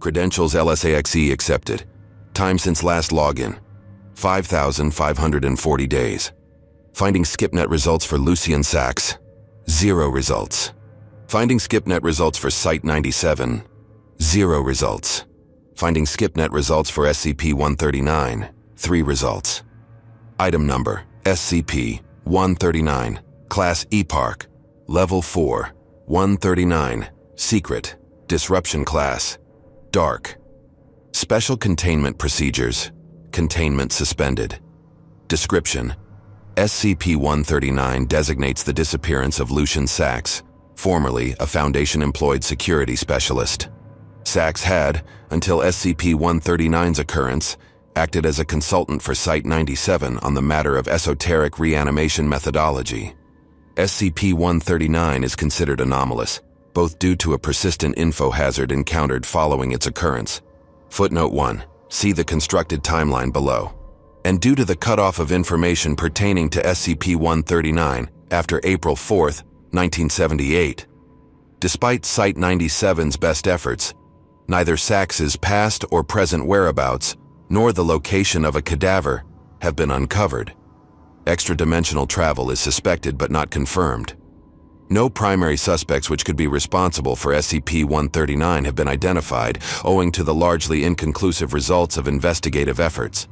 Credentials LSAXE accepted. Time since last login, 5,540 days. Finding SCPnet results for Lucian Sachs, 0 results. Finding SCPnet results for Site-97, 0 results. Finding SCPnet results for SCP-139, 3 results. Item number, SCP-139, Class EPARC, Level 4, 139, Secret, Disruption Class, Dark. Special Containment Procedures, Containment suspended. Description: SCP-139 designates the disappearance of Lucian Sachs, formerly a Foundation-employed security specialist. Sachs had, until SCP-139's occurrence, acted as a consultant for Site-97 on the matter of esoteric reanimation methodology. SCP-139 is considered anomalous, both due to a persistent info hazard encountered following its occurrence. Footnote 1. See the constructed timeline below. And due to the cutoff of information pertaining to SCP-139 after April 4, 1978. Despite Site-97's best efforts, neither Sachs's past or present whereabouts, nor the location of a cadaver, have been uncovered. Extra-dimensional travel is suspected but not confirmed. No primary suspects which could be responsible for SCP-139 have been identified, owing to the largely inconclusive results of investigative efforts.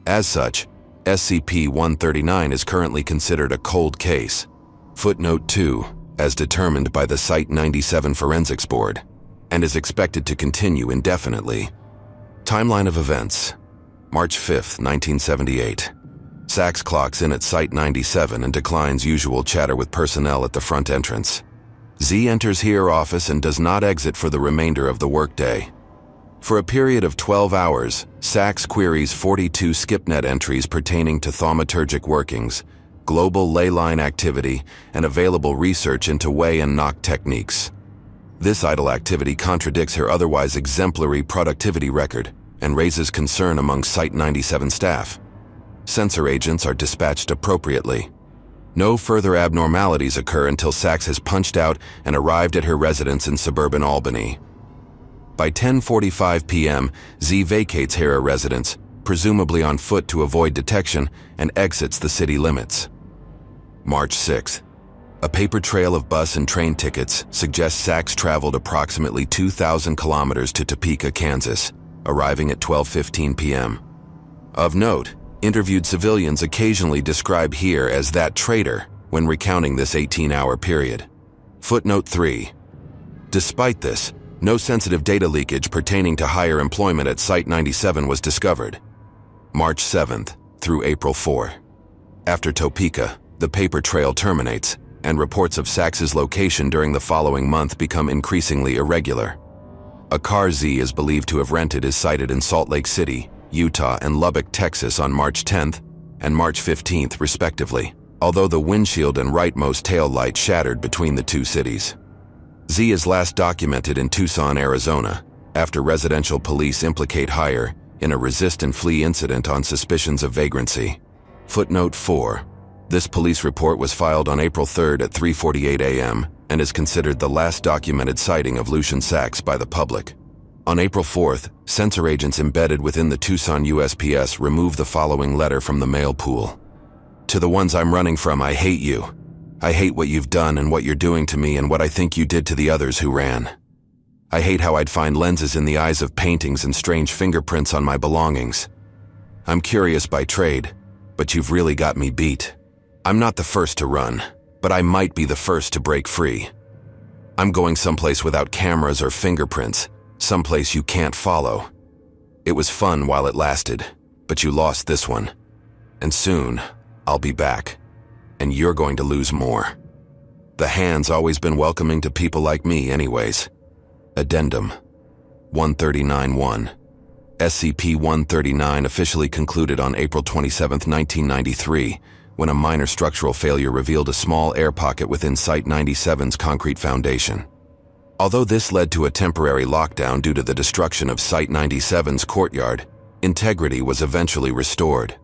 As such, SCP-139 is currently considered a cold case. Footnote 2, as determined by the Site-97 Forensics Board, and is expected to continue indefinitely. Timeline of events: March 5, 1978. Sachs clocks in at Site-97 and declines usual chatter with personnel at the front entrance. Z enters here office and does not exit for the remainder of the workday. For a period of 12 hours, Sachs queries 42 SCPnet entries pertaining to thaumaturgic workings, global ley line activity, and available research into Wei and knock techniques. This idle activity contradicts her otherwise exemplary productivity record and raises concern among Site-97 staff. Censor agents are dispatched appropriately. No further abnormalities occur until Sachs has punched out and arrived at her residence in suburban Albany. By 10:45 p.m., Z vacates her residence, presumably on foot to avoid detection, and exits the city limits. March 6th. A paper trail of bus and train tickets suggests Sachs traveled approximately 2,000 kilometers to Topeka, Kansas, arriving at 12:15 p.m. Of note, interviewed civilians occasionally describe here as that traitor when recounting this 18-hour period. Footnote 3. Despite this, no sensitive data leakage pertaining to higher employment at Site-97 was discovered. March 7th through April 4. After Topeka, the paper trail terminates, and reports of Sachs's location during the following month become increasingly irregular. A car Z is believed to have rented is sighted in Salt Lake City, Utah, and Lubbock, Texas on March 10th and March 15th, respectively, although the windshield and rightmost tail light shattered between the two cities. Z is last documented in Tucson, Arizona, after residential police implicate Hire in a resist and flee incident on suspicions of vagrancy. Footnote 4. This police report was filed on April 3rd at 3:48 a.m. and is considered the last documented sighting of Lucian Sachs by the public. On April 4th, censor agents embedded within the Tucson USPS removed the following letter from the mail pool. To the ones I'm running from, I hate you. I hate what you've done and what you're doing to me and what I think you did to the others who ran. I hate how I'd find lenses in the eyes of paintings and strange fingerprints on my belongings. I'm curious by trade, but you've really got me beat. I'm not the first to run, but I might be the first to break free. I'm going someplace without cameras or fingerprints, someplace you can't follow. It was fun while it lasted, but you lost this one. And soon, I'll be back. And you're going to lose more. The hand's always been welcoming to people like me anyways. Addendum 139-1. SCP-139 officially concluded on April 27, 1993, when a minor structural failure revealed a small air pocket within Site-97's concrete foundation. Although this led to a temporary lockdown due to the destruction of Site-97's courtyard, integrity was eventually restored.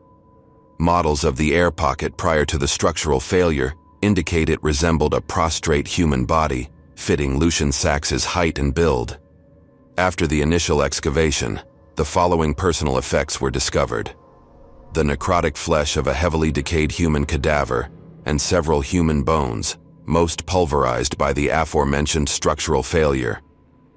Models of the air pocket prior to the structural failure indicate it resembled a prostrate human body, fitting Lucian Sachs's height and build. After the initial excavation, the following personal effects were discovered: the necrotic flesh of a heavily decayed human cadaver and several human bones, most pulverized by the aforementioned structural failure,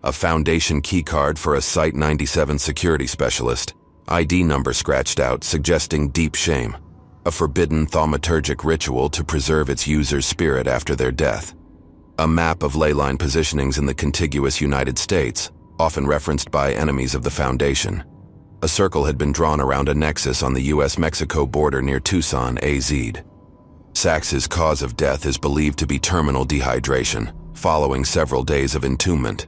a Foundation keycard for a Site-97 security specialist, ID number scratched out suggesting deep shame, a forbidden thaumaturgic ritual to preserve its user's spirit after their death, a map of leyline positionings in the contiguous United States, often referenced by enemies of the Foundation. A circle had been drawn around a nexus on the US-Mexico border near Tucson, AZ. Sachs's cause of death is believed to be terminal dehydration, following several days of entombment.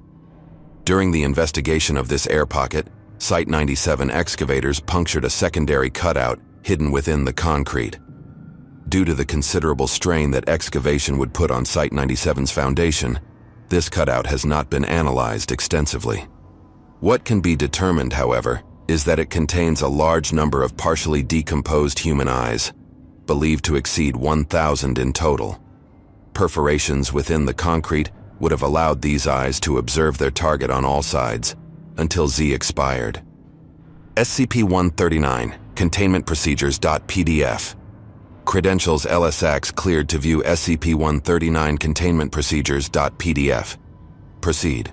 During the investigation of this air pocket, Site-97 excavators punctured a secondary cutout hidden within the concrete. Due to the considerable strain that excavation would put on Site-97's foundation, this cutout has not been analyzed extensively. What can be determined, however, is that it contains a large number of partially decomposed human eyes, believed to exceed 1,000 in total. Perforations within the concrete would have allowed these eyes to observe their target on all sides until Z expired. SCP-139, Containment Procedures.pdf. Credentials LSX cleared to view SCP-139 Containment Procedures.pdf. Proceed.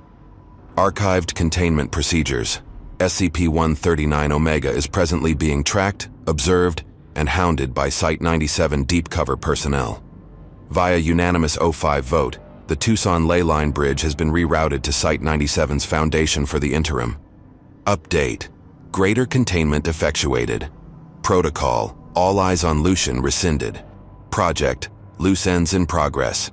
Archived Containment Procedures. SCP-139 Omega is presently being tracked, observed, and hounded by Site-97 deep cover personnel. Via unanimous O5 vote, the Tucson Leyline Bridge has been rerouted to Site-97's Foundation for the interim. Update. Greater containment effectuated. Protocol. All eyes on Lucian rescinded. Project. Loose ends in progress.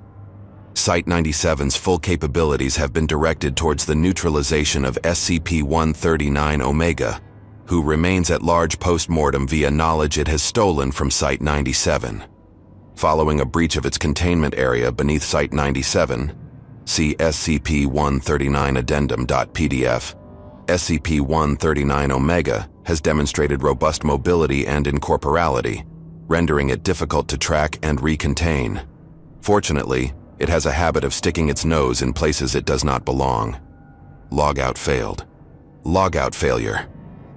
Site-97's full capabilities have been directed towards the neutralization of SCP-139 Omega, who remains at large post-mortem via knowledge it has stolen from Site-97. Following a breach of its containment area beneath Site-97, see SCP-139 Addendum.pdf, SCP-139 Omega has demonstrated robust mobility and incorporality, rendering it difficult to track and recontain. Fortunately, it has a habit of sticking its nose in places it does not belong. Logout failed. Logout failure.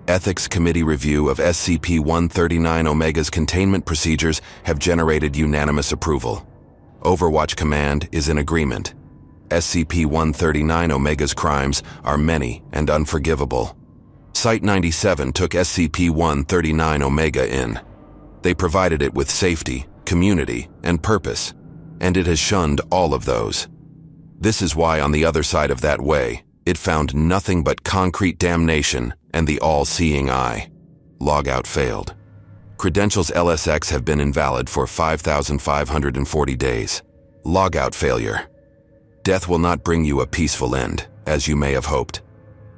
Ethics Committee review of SCP-139 Omega's containment procedures have generated unanimous approval. Overwatch Command is in agreement. SCP-139 Omega's crimes are many and unforgivable. Site-97 took SCP-139 Omega in. They provided it with safety, community, and purpose, and it has shunned all of those. This is why on the other side of that way, it found nothing but concrete damnation and the all-seeing eye. Logout failed. Credentials LSX have been invalid for 5,540 days. Logout failure. Death will not bring you a peaceful end, as you may have hoped.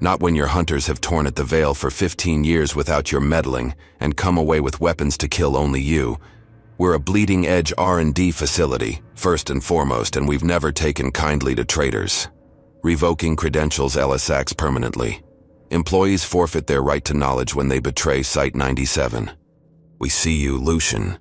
Not when your hunters have torn at the veil for 15 years without your meddling and come away with weapons to kill only you. We're a bleeding-edge R&D facility, first and foremost, and we've never taken kindly to traitors. Revoking credentials LSX permanently. Employees forfeit their right to knowledge when they betray Site-97. We see you, Lucian.